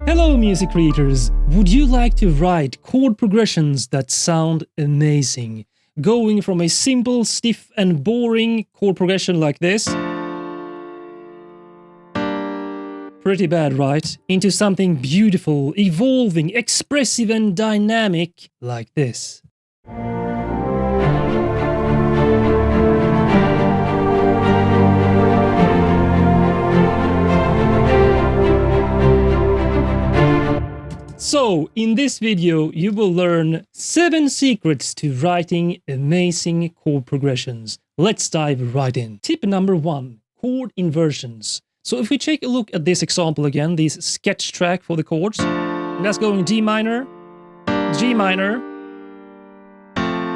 Hello music creators! Would you like to write chord progressions that sound amazing? Going from a simple, stiff and boring chord progression like this, pretty bad, right? Into something beautiful, evolving, expressive and dynamic like this. So, in this video, you will learn 7 secrets to writing amazing chord progressions. Let's dive right in. Tip number 1, chord inversions. So if we take a look at this example again, this sketch track for the chords, that's going D minor, G minor,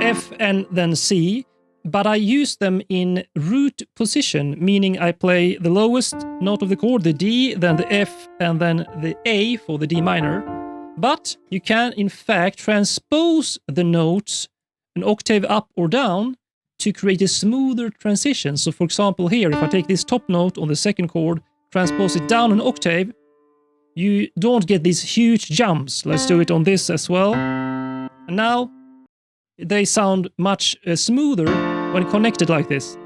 F and then C, but I use them in root position, meaning I play the lowest note of the chord, the D, then the F, and then the A for the D minor. But you can, in fact, transpose the notes an octave up or down to create a smoother transition. So, for example, here, if I take this top note on the second chord, transpose it down an octave, you don't get these huge jumps. Let's do it on this as well. And now, they sound much smoother when connected like this.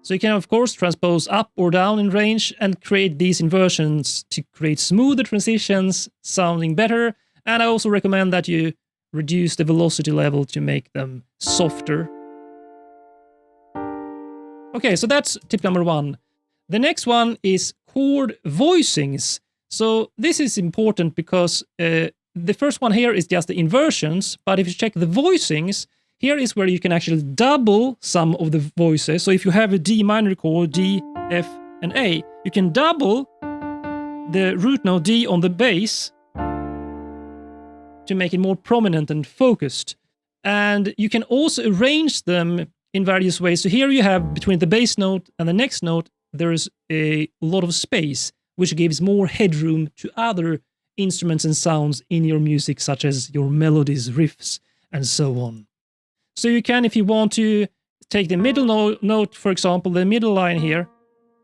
So you can, of course, transpose up or down in range and create these inversions to create smoother transitions, sounding better. And I also recommend that you reduce the velocity level to make them softer. Okay, so that's tip number 1. The next one is chord voicings. So this is important because the first one here is just the inversions, but if you check the voicings, here is where you can actually double some of the voices. So if you have a D minor chord, D, F, and A, you can double the root note D on the bass to make it more prominent and focused. And you can also arrange them in various ways. So here you have between the bass note and the next note, there is a lot of space, which gives more headroom to other instruments and sounds in your music, such as your melodies, riffs, and so on. So you can, if you want to, take the middle note, for example, the middle line here.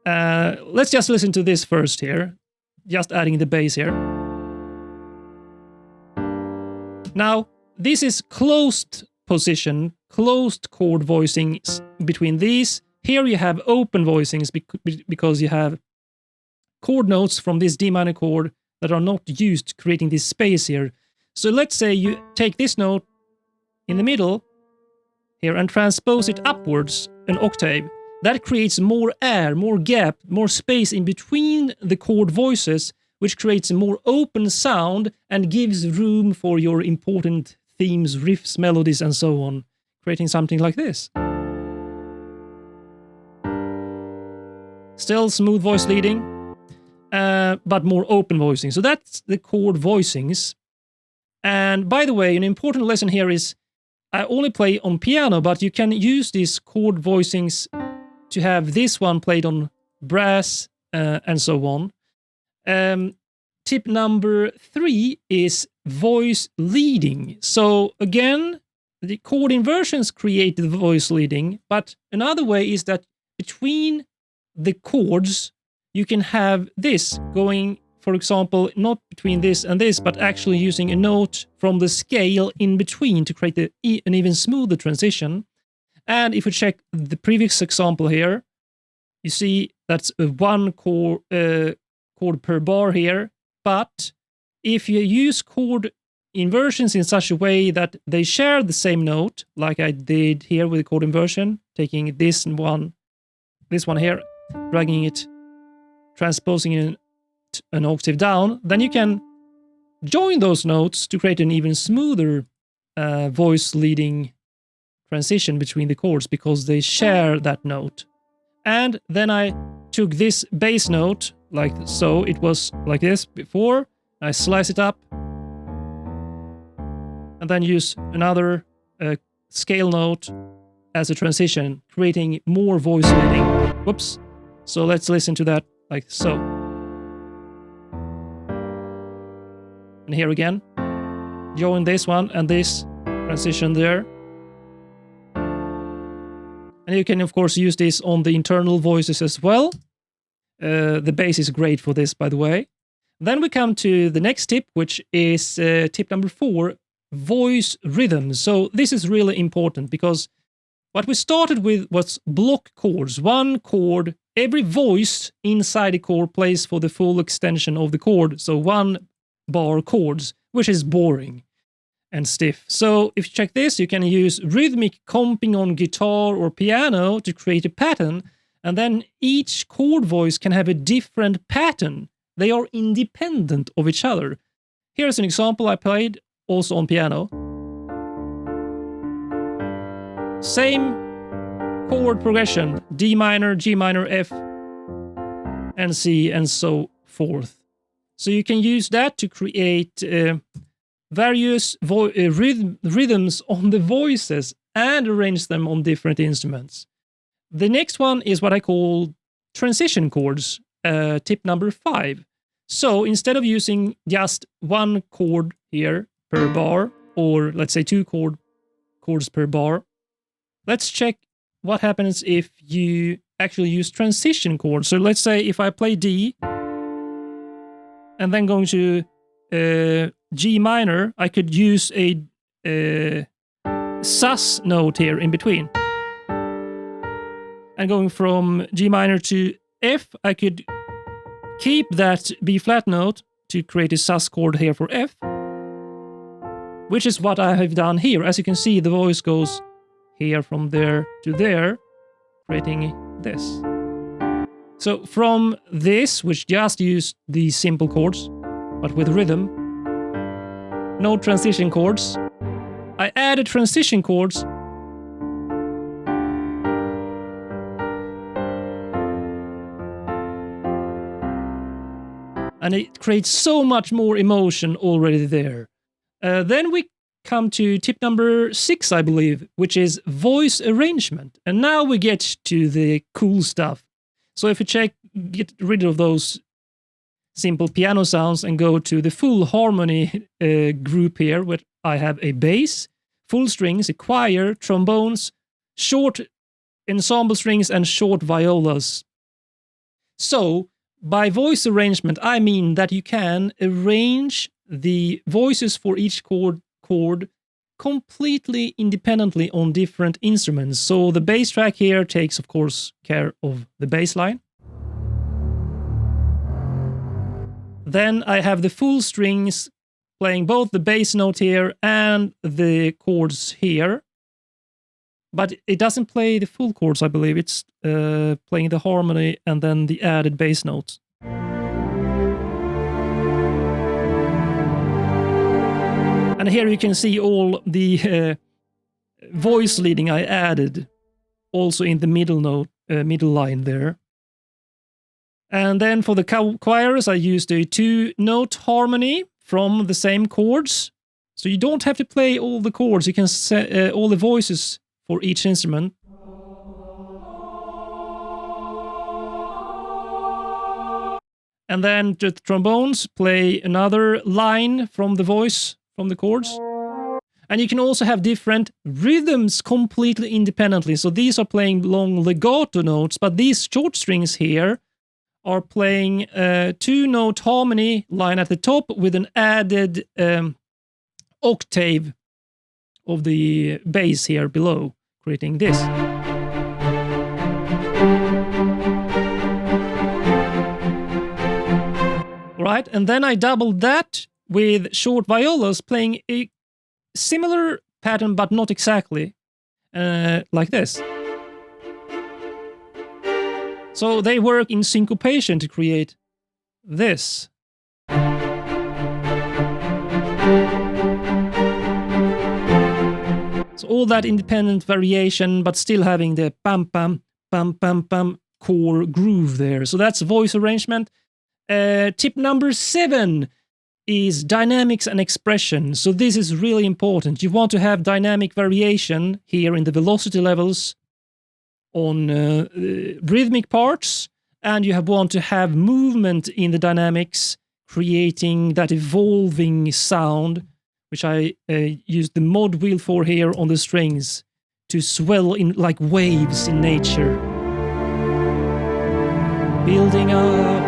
Let's just listen to this first here, just adding the bass here. Now, this is closed position, closed chord voicings between these. Here you have open voicings because you have chord notes from this D minor chord that are not used, creating this space here. So let's say you take this note in the middle here and transpose it upwards an octave. That creates more air, more gap, more space in between the chord voices, which creates a more open sound and gives room for your important themes, riffs, melodies, and so on, creating something like this. Still smooth voice leading, but more open voicing. So that's the chord voicings. And by the way, an important lesson here is I only play on piano, but you can use these chord voicings to have this one played on brass and so on. Tip number 3 is voice leading. So again, the chord inversions create the voice leading, but another way is that between the chords, you can have this going, for example, not between this and this, but actually using a note from the scale in between to create an even smoother transition. And if we check the previous example here, you see that's a 1 chord per bar here. But if you use chord inversions in such a way that they share the same note, like I did here with the chord inversion, taking this one here, dragging it, transposing it an octave down, then you can join those notes to create an even smoother voice leading transition between the chords because they share that note. And then I took this bass note like so, it was like this before, I slice it up and then use another scale note as a transition, creating more voice leading. Whoops. So let's listen to that like so. And here again, join this one and this transition there. And you can, of course, use this on the internal voices as well. The bass is great for this, by the way. Then we come to the next tip, which is tip number 4, voice rhythm. So this is really important because what we started with was block chords. One chord, every voice inside the chord plays for the full extension of the chord. So 1 bar chords, which is boring and stiff. So if you check this, you can use rhythmic comping on guitar or piano to create a pattern, and then each chord voice can have a different pattern. They are independent of each other. Here's an example I played also on piano. Same chord progression, D minor, G minor, F, and C, and so forth. So you can use that to create various rhythms on the voices and arrange them on different instruments. The next one is what I call transition chords, tip number 5. So instead of using just 1 chord here per bar, or let's say 2 chords per bar, let's check what happens if you actually use transition chords. So let's say if I play D and then going to G minor, I could use a sus note here in between. And going from G minor to F, I could keep that B flat note to create a sus chord here for F, which is what I have done here. As you can see, the voice goes here from there to there, creating this. So from this, which just used these simple chords, but with rhythm, no transition chords, I added transition chords and it creates so much more emotion already there. Then we come to tip number 6, I believe, which is voice arrangement. And now we get to the cool stuff. So if you get rid of those simple piano sounds and go to the full harmony group here, where I have a bass, full strings, a choir, trombones, short ensemble strings, and short violas. So by voice arrangement, I mean that you can arrange the voices for each chord completely independently on different instruments. So the bass track here takes, of course, care of the bass line. Then I have the full strings playing both the bass note here and the chords here. But it doesn't play the full chords, I believe. It's playing the harmony and then the added bass notes. And here you can see all the voice leading I added, also in the middle line there. And then for the choirs, I used a 2-note harmony from the same chords. So you don't have to play all the chords. You can set all the voices for each instrument. And then the trombones play another line from the voice, from the chords. And you can also have different rhythms completely independently. So these are playing long legato notes, but these short strings here are playing a 2-note harmony line at the top with an added octave of the bass here below, creating this. Right, and then I doubled that with short violas playing a similar pattern, but not exactly, like this. So they work in syncopation to create this. So all that independent variation, but still having the pam pam pam pam pam core groove there. So that's voice arrangement. Tip number 7 is dynamics and expression. So this is really important. You want to have dynamic variation here in the velocity levels on rhythmic parts, and you want to have movement in the dynamics, creating that evolving sound, which I used the mod wheel for here on the strings to swell in like waves in nature. Building up,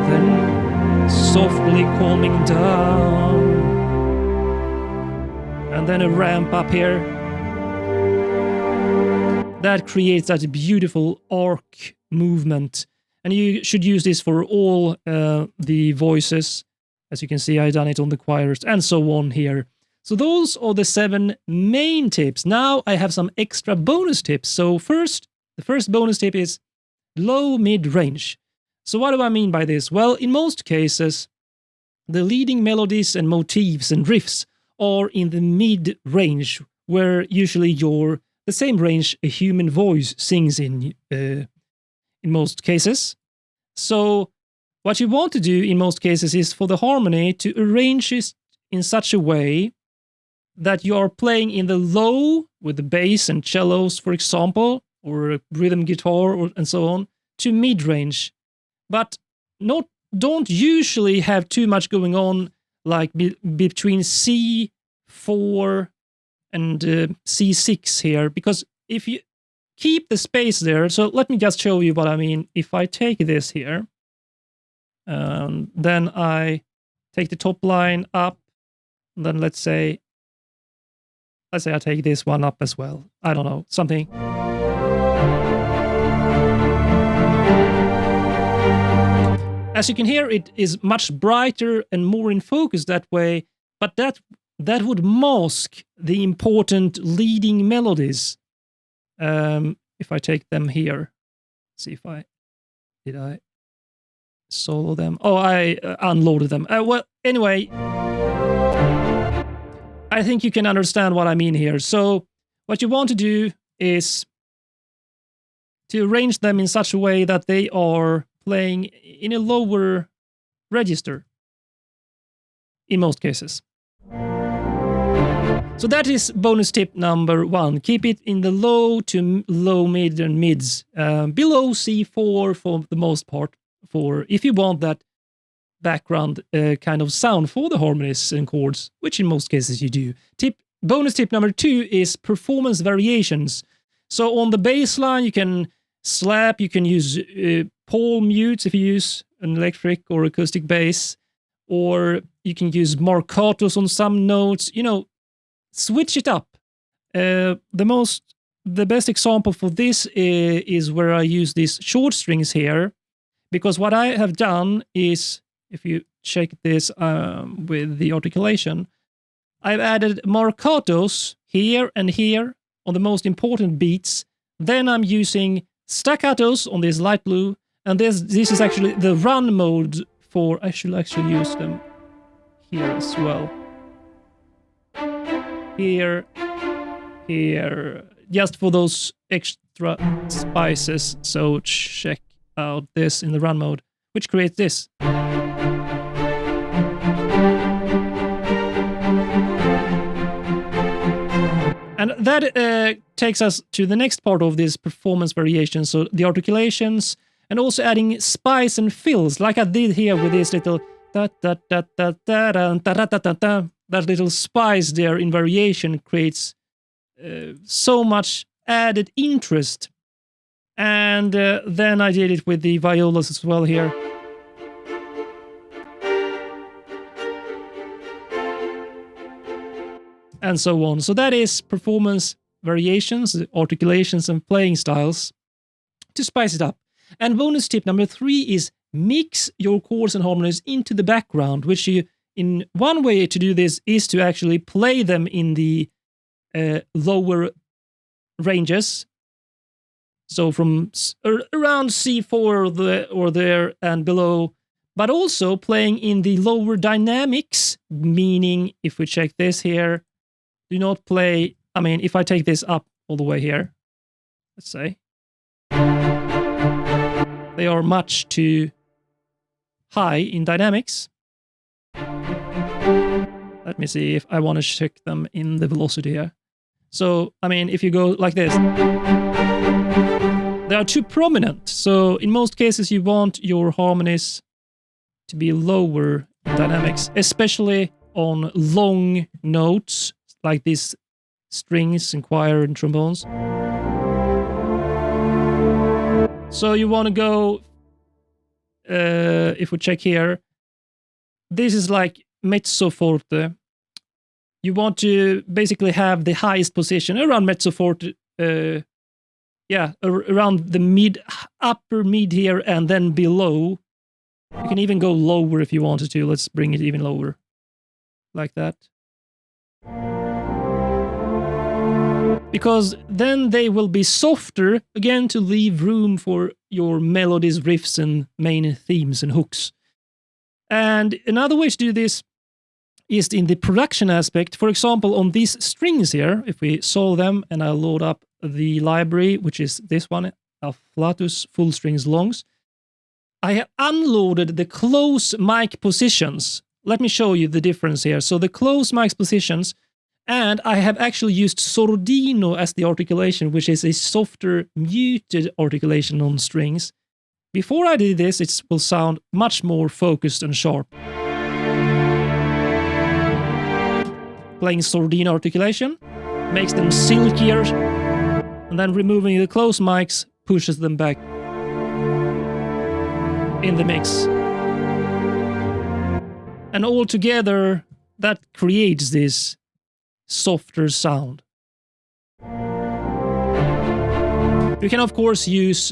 then softly calming down. And then a ramp up here. That creates that beautiful arc movement. And you should use this for all the voices. As you can see, I've done it on the choirs and so on here. So those are the 7 main tips. Now I have some extra bonus tips. So the first bonus tip is low mid-range. So what do I mean by this? Well, in most cases, the leading melodies and motifs and riffs are in the mid-range, where usually the same range a human voice sings in most cases. So what you want to do in most cases is for the harmony to arrange it in such a way that you are playing in the low with the bass and cellos, for example, or a rhythm guitar and so on, to mid-range. But don't usually have too much going on like between C4 and C6 here, because if you keep the space there, so let me just show you what I mean. If I take this here, then I take the top line up, and then let's say I take this one up as well. I don't know, something. As you can hear, it is much brighter and more in focus that way, but that would mask the important leading melodies. If I take them here, see if did I solo them? Oh, I unloaded them. Well, anyway, I think you can understand what I mean here. So what you want to do is to arrange them in such a way that they are playing in a lower register in most cases. So that is bonus tip number 1. Keep it in the low to low mid and mids, below C4 for the most part, for if you want that background kind of sound for the harmonies and chords, which in most cases you do. Bonus tip number 2 is performance variations. So on the bass line you can slap, you can use palm mutes if you use an electric or acoustic bass, or you can use marcatos on some notes, switch it up. The best example for this is where I use these short strings here, because what I have done is, if you check this with the articulation, I've added marcatos here and here on the most important beats. Then I'm using staccatos on this light blue, and this is actually the run mode for, I should actually use them here as well. Here, just for those extra spices. So check out this in the run mode, which creates this. And that takes us to the next part of this performance variation, so the articulations, and also adding spice and fills, like I did here with this little that little spice there in variation creates so much added interest. And then I did it with the violas as well here. And so on. So that is performance variations, articulations, and playing styles to spice it up. And bonus tip number 3 is mix your chords and harmonies into the background, which in one way to do this is to actually play them in the lower ranges. So from around C4 or there and below, but also playing in the lower dynamics, meaning if we check this here, do not play, if I take this up all the way here, let's say, they are much too high in dynamics. Let me see if I want to check them in the velocity here. So, if you go like this, they are too prominent. So in most cases you want your harmonies to be lower in dynamics, especially on long notes like this strings and choir and trombones. So you want to go, if we check here, this is like mezzo forte. You want to basically have the highest position around mezzo forte, around the upper mid here and then below. You can even go lower if you wanted to. Let's bring it even lower. Like that. Because then they will be softer, again, to leave room for your melodies, riffs, and main themes and hooks. And another way to do this is in the production aspect. For example, on these strings here, if we solve them and I load up the library, which is this one, Afflatus full strings longs, I have unloaded the close mic positions. Let me show you the difference here. So the close mic positions, and I have actually used sordino as the articulation, which is a softer, muted articulation on strings. Before I did this, it will sound much more focused and sharp. Playing sordino articulation makes them silkier, and then removing the close mics pushes them back in the mix. And all together, that creates this softer sound. You can, of course, use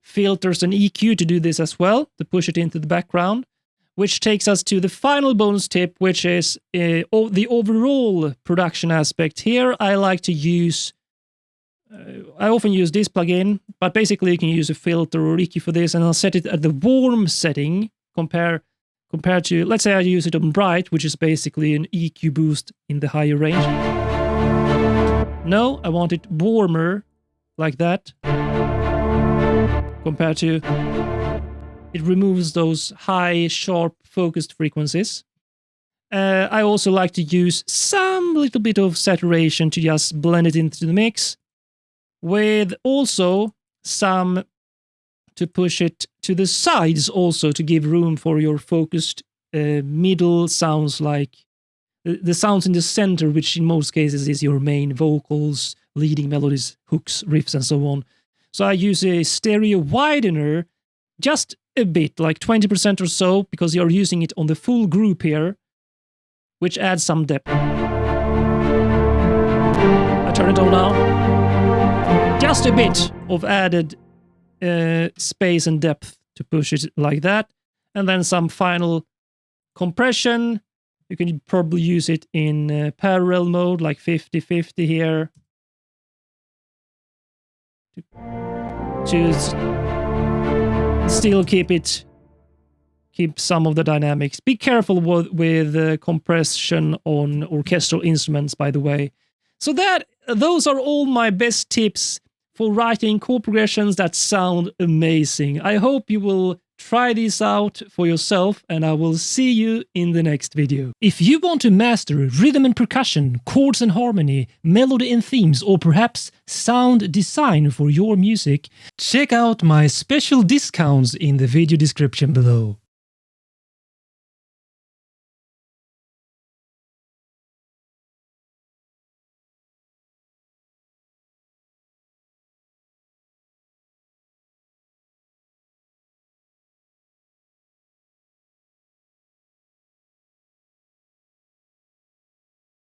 filters and EQ to do this as well, to push it into the background, which takes us to the final bonus tip, which is the overall production aspect. Here, I like to use I often use this plugin, but basically you can use a filter or EQ for this, and I'll set it at the warm setting compared to, let's say I use it on bright, which is basically an EQ boost in the higher range. No, I want it warmer, like that, compared to, it removes those high, sharp, focused frequencies. I also like to use some little bit of saturation to just blend it into the mix, with also some to push it to the sides also to give room for your focused middle sounds, like the sounds in the center, which in most cases is your main vocals, leading melodies, hooks, riffs, and so on. So I use a stereo widener just a bit, like 20% or so, because you're using it on the full group here, which adds some depth. I turn it on now. Just a bit of added space and depth to push it like that. And then some final compression. You can probably use it in parallel mode, like 50-50 here. To still keep some of the dynamics. Be careful with compression on orchestral instruments, by the way. So those are all my best tips for writing chord progressions that sound amazing. I hope you will try these out for yourself, and I will see you in the next video. If you want to master rhythm and percussion, chords and harmony, melody and themes, or perhaps sound design for your music, check out my special discounts in the video description below.